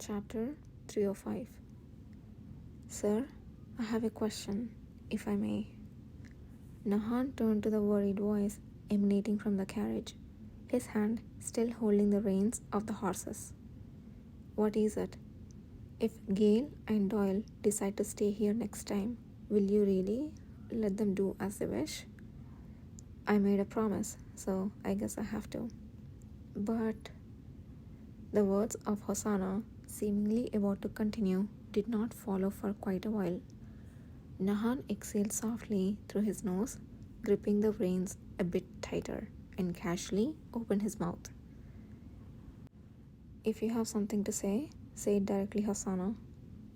Chapter 305. Sir, I have a question, if I may. Nahan turned to the worried voice emanating from the carriage, his hand still holding the reins of the horses. What is it? If Gale and Doyle decide to stay here next time, will you really let them do as they wish? I made a promise, so I guess I have to. But the words of Hosanna, seemingly about to continue, did not follow for quite a while. Nahan exhaled softly through his nose, gripping the reins a bit tighter, and casually opened his mouth. If you have something to say it directly, Hosanna.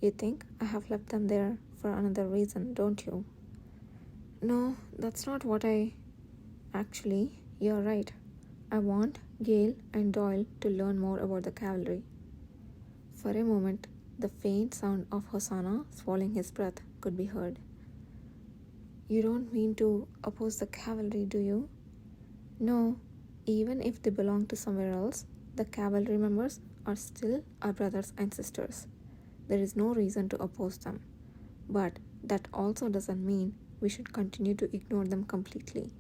You think I have left them there for another reason, don't you? No, that's not what Actually, you're right. I want Gale and Doyle to learn more about the cavalry. For a moment, the faint sound of Hosanna swallowing his breath could be heard. You don't mean to oppose the cavalry, do you? No, even if they belong to somewhere else, the cavalry members are still our brothers and sisters. There is no reason to oppose them. But that also doesn't mean we should continue to ignore them completely.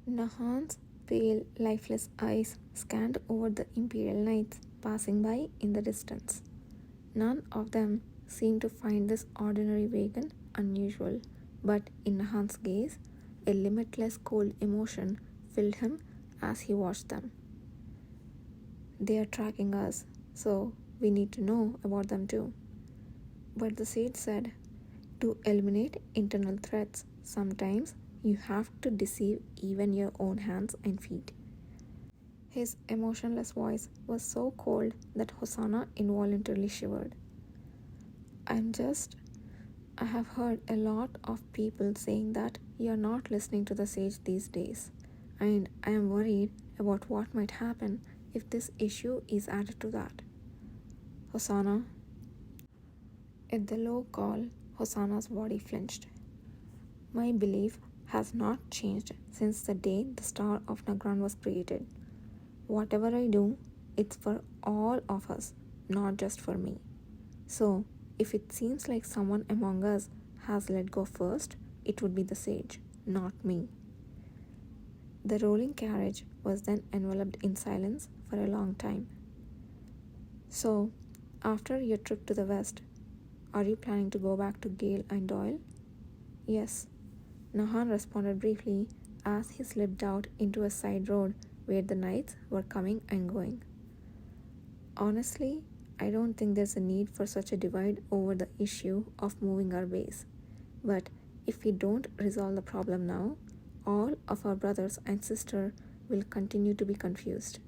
Nahan's pale, lifeless eyes scanned over the Imperial Knights passing by in the distance. None of them seemed to find this ordinary wagon unusual, but in Nahan's gaze, a limitless cold emotion filled him as he watched them. They are tracking us, so we need to know about them too. But the sage said, to eliminate internal threats, sometimes you have to deceive even your own hands and feet. His emotionless voice was so cold that Hosanna involuntarily shivered. I have heard a lot of people saying that you're not listening to the sage these days, and I am worried about what might happen if this issue is added to that. Hosanna. At the low call, Hosanna's body flinched. My belief has not changed since the day the Star of Nagran was created. Whatever I do, it's for all of us, not just for me. So, if it seems like someone among us has let go first, it would be the sage, not me. The rolling carriage was then enveloped in silence for a long time. So, after your trip to the west, are you planning to go back to Gale and Doyle? Yes. Nahan responded briefly as he slipped out into a side road where the knights were coming and going. Honestly, I don't think there's a need for such a divide over the issue of moving our base. But if we don't resolve the problem now, all of our brothers and sisters will continue to be confused.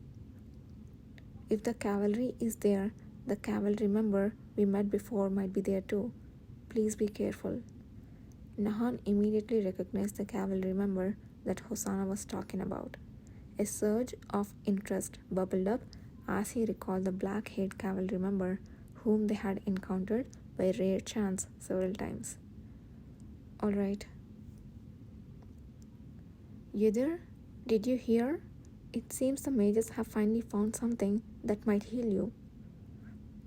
If the cavalry is there, the cavalry member we met before might be there too. Please be careful. Nahan immediately recognized the cavalry member that Hosanna was talking about. A surge of interest bubbled up as he recalled the black-haired cavalry member whom they had encountered by rare chance several times. All right. Yudhir, did you hear? It seems the mages have finally found something that might heal you.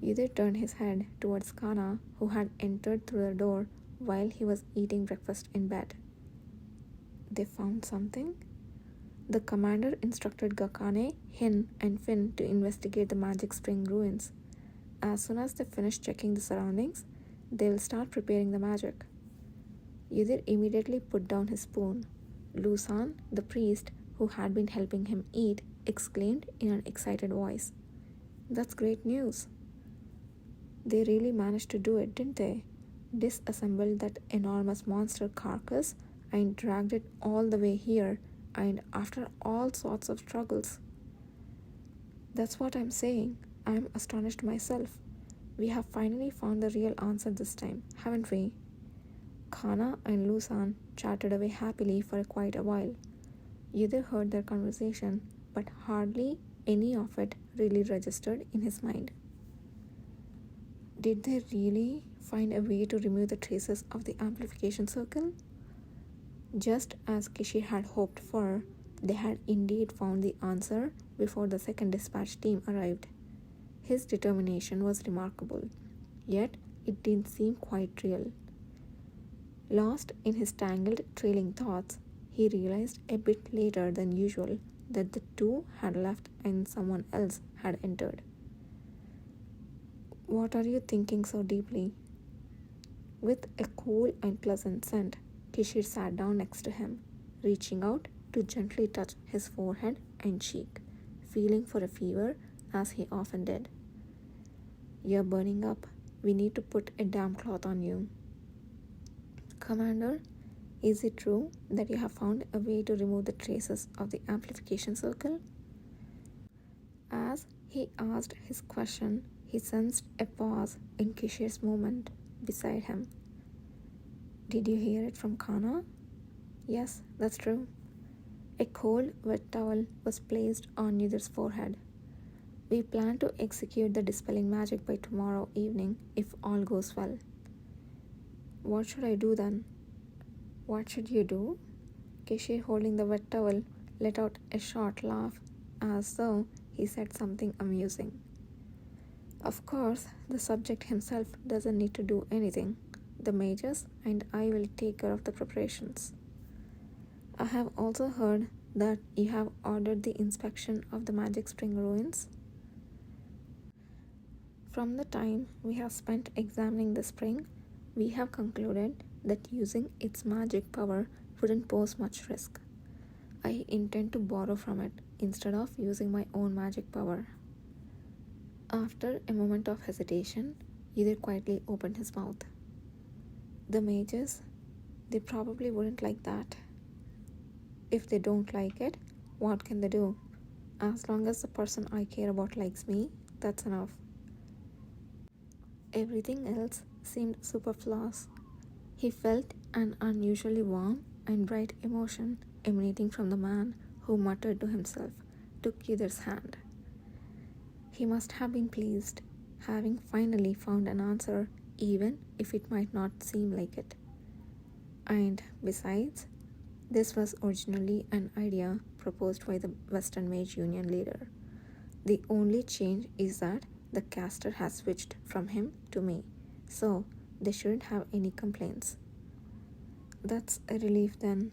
Yudhir turned his head towards Kana, who had entered through the door while he was eating breakfast in bed. They found something? The commander instructed Gakane, Hin, and Finn to investigate the magic spring ruins. As soon as they finish checking the surroundings, they will start preparing the magic. Yudhir immediately put down his spoon. Lusan, the priest who had been helping him eat, exclaimed in an excited voice, "That's great news." They really managed to do it, didn't they? Disassembled that enormous monster carcass and dragged it all the way here, and after all sorts of struggles. That's what I'm saying. I'm astonished myself. We have finally found the real answer this time, haven't we? Kana and Lusan chatted away happily for quite a while. Yudhir heard their conversation, but hardly any of it really registered in his mind. Did they really find a way to remove the traces of the amplification circle? Just as Kishiar had hoped for, they had indeed found the answer before the second dispatch team arrived. His determination was remarkable, yet it didn't seem quite real. Lost in his tangled, trailing thoughts, he realized a bit later than usual that the two had left and someone else had entered. "What are you thinking so deeply?" With a cool and pleasant scent, Kishiar sat down next to him, reaching out to gently touch his forehead and cheek, feeling for a fever as he often did. "You're burning up. We need to put a damp cloth on you." "Commander, is it true that you have found a way to remove the traces of the amplification circle?" As he asked his question, he sensed a pause in Kishiar's movement beside him. "Did you hear it from Kana?" "Yes, that's true." A cold, wet towel was placed on neither's forehead. "We plan to execute the dispelling magic by tomorrow evening if all goes well." "What should I do then?" "What should you do?" Kishiar, holding the wet towel, let out a short laugh as though he said something amusing. "Of course, the subject himself doesn't need to do anything. The mages and I will take care of the preparations." "I have also heard that you have ordered the inspection of the magic spring ruins." "From the time we have spent examining the spring, we have concluded that using its magic power wouldn't pose much risk. I intend to borrow from it instead of using my own magic power." After a moment of hesitation, Ydir quietly opened his mouth. "The mages, they probably wouldn't like that." "If they don't like it, what can they do? As long as the person I care about likes me, that's enough." Everything else seemed superfluous. He felt an unusually warm and bright emotion emanating from the man who muttered to himself, took Ydir's hand. He must have been pleased, having finally found an answer, even if it might not seem like it. And besides, this was originally an idea proposed by the Western Mage Union leader. The only change is that the caster has switched from him to me, so they shouldn't have any complaints. That's a relief then.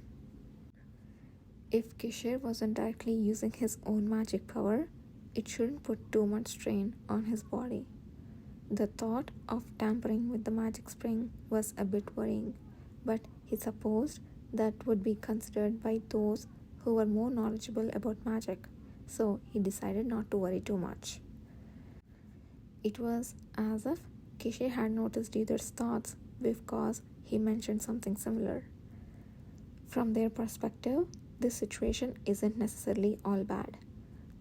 If Kishiar wasn't directly using his own magic power, it shouldn't put too much strain on his body. The thought of tampering with the magic spring was a bit worrying, but he supposed that would be considered by those who were more knowledgeable about magic, so he decided not to worry too much. It was as if Kishiar had noticed Ydir's thoughts because he mentioned something similar. From their perspective, this situation isn't necessarily all bad.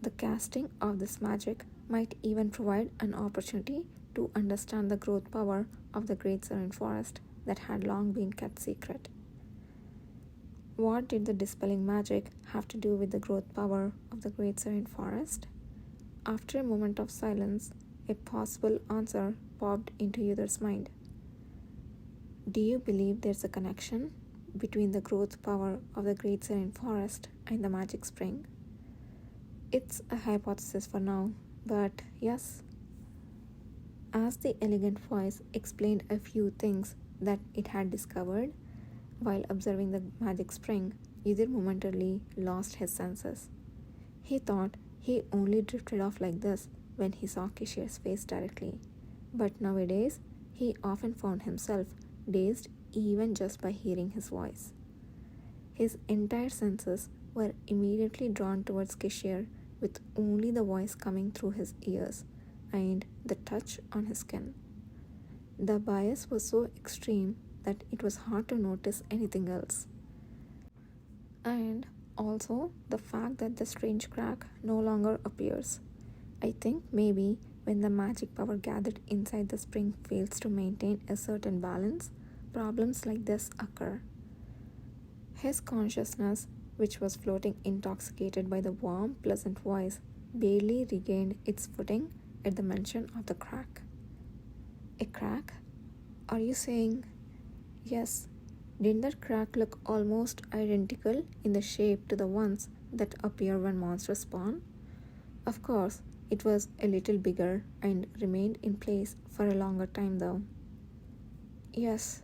The casting of this magic might even provide an opportunity to understand the growth power of the Great Serene Forest that had long been kept secret. What did the dispelling magic have to do with the growth power of the Great Serene Forest? After a moment of silence, a possible answer popped into Ydir's mind. "Do you believe there's a connection between the growth power of the Great Serene Forest and the magic spring?" "It's a hypothesis for now, but yes." As the elegant voice explained a few things that it had discovered while observing the magic spring, Ydir momentarily lost his senses. He thought he only drifted off like this when he saw Kishiar's face directly, but nowadays he often found himself dazed even just by hearing his voice. His entire senses were immediately drawn towards Kishiar, with only the voice coming through his ears and the touch on his skin. The bias was so extreme that it was hard to notice anything else. And also the fact that the strange crack no longer appears. I think maybe when the magic power gathered inside the spring fails to maintain a certain balance, problems like this occur. His consciousness, which was floating intoxicated by the warm, pleasant voice, barely regained its footing at the mention of the crack. "A crack? Are you saying?" "Yes. Didn't that crack look almost identical in the shape to the ones that appear when monsters spawn? Of course, It was a little bigger and remained in place for a longer time, though. Yes,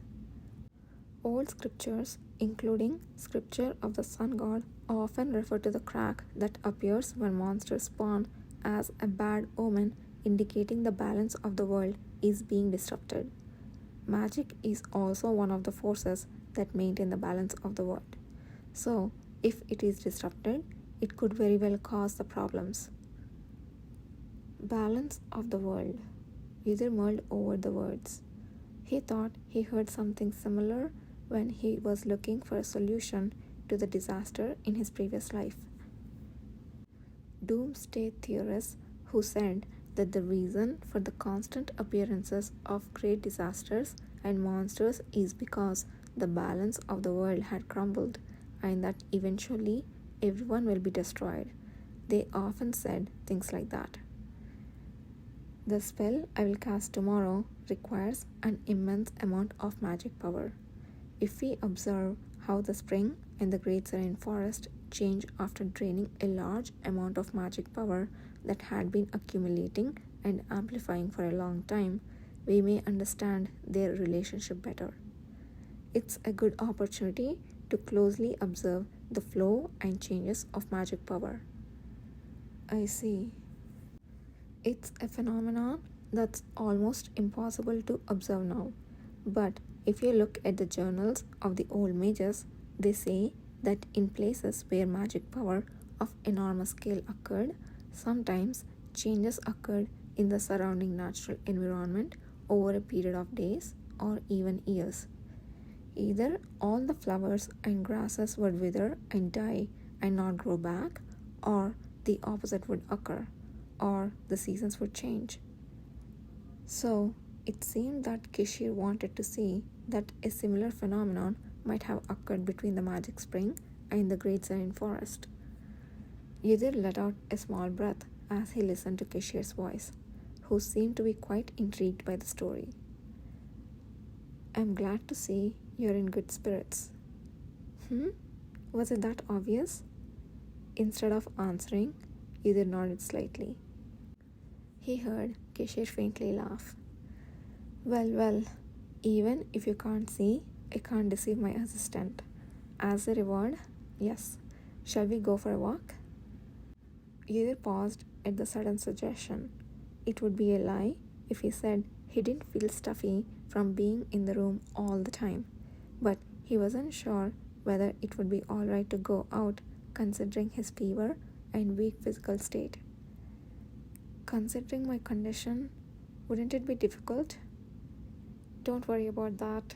old scriptures, including scripture of the sun god, often refer to the crack that appears when monsters spawn as a bad omen, indicating the balance of the world is being disrupted. Magic is also one of the forces that maintain the balance of the world. So, if it is disrupted, it could very well cause the problems. Balance of the world. User mulled over the words. He thought he heard something similar when he was looking for a solution to the disaster in his previous life. Doomsday theorists who said that the reason for the constant appearances of great disasters and monsters is because the balance of the world had crumbled and that eventually everyone will be destroyed. They often said things like that. The spell I will cast tomorrow requires an immense amount of magic power. If we observe how the spring and the great serene forest change after draining a large amount of magic power that had been accumulating and amplifying for a long time, we may understand their relationship better. It's a good opportunity to closely observe the flow and changes of magic power. I see. It's a phenomenon that's almost impossible to observe now. But if you look at the journals of the old mages, they say that in places where magic power of enormous scale occurred, sometimes changes occurred in the surrounding natural environment over a period of days or even years. Either all the flowers and grasses would wither and die and not grow back, or the opposite would occur, or the seasons would change. So, it seemed that Kishiar wanted to see that a similar phenomenon might have occurred between the magic spring and the great serene forest. Yudhir let out a small breath as he listened to Kishiar's voice, who seemed to be quite intrigued by the story. I'm glad to see you're in good spirits. Was it that obvious? Instead of answering, Yudhir nodded slightly. He heard Kishiar faintly laugh. Well, even if you can't see, I can't deceive my assistant. As a reward, yes. Shall we go for a walk? Yudhir paused at the sudden suggestion. It would be a lie if he said he didn't feel stuffy from being in the room all the time, but he wasn't sure whether it would be alright to go out considering his fever and weak physical state. Considering my condition, wouldn't it be difficult? Don't worry about that.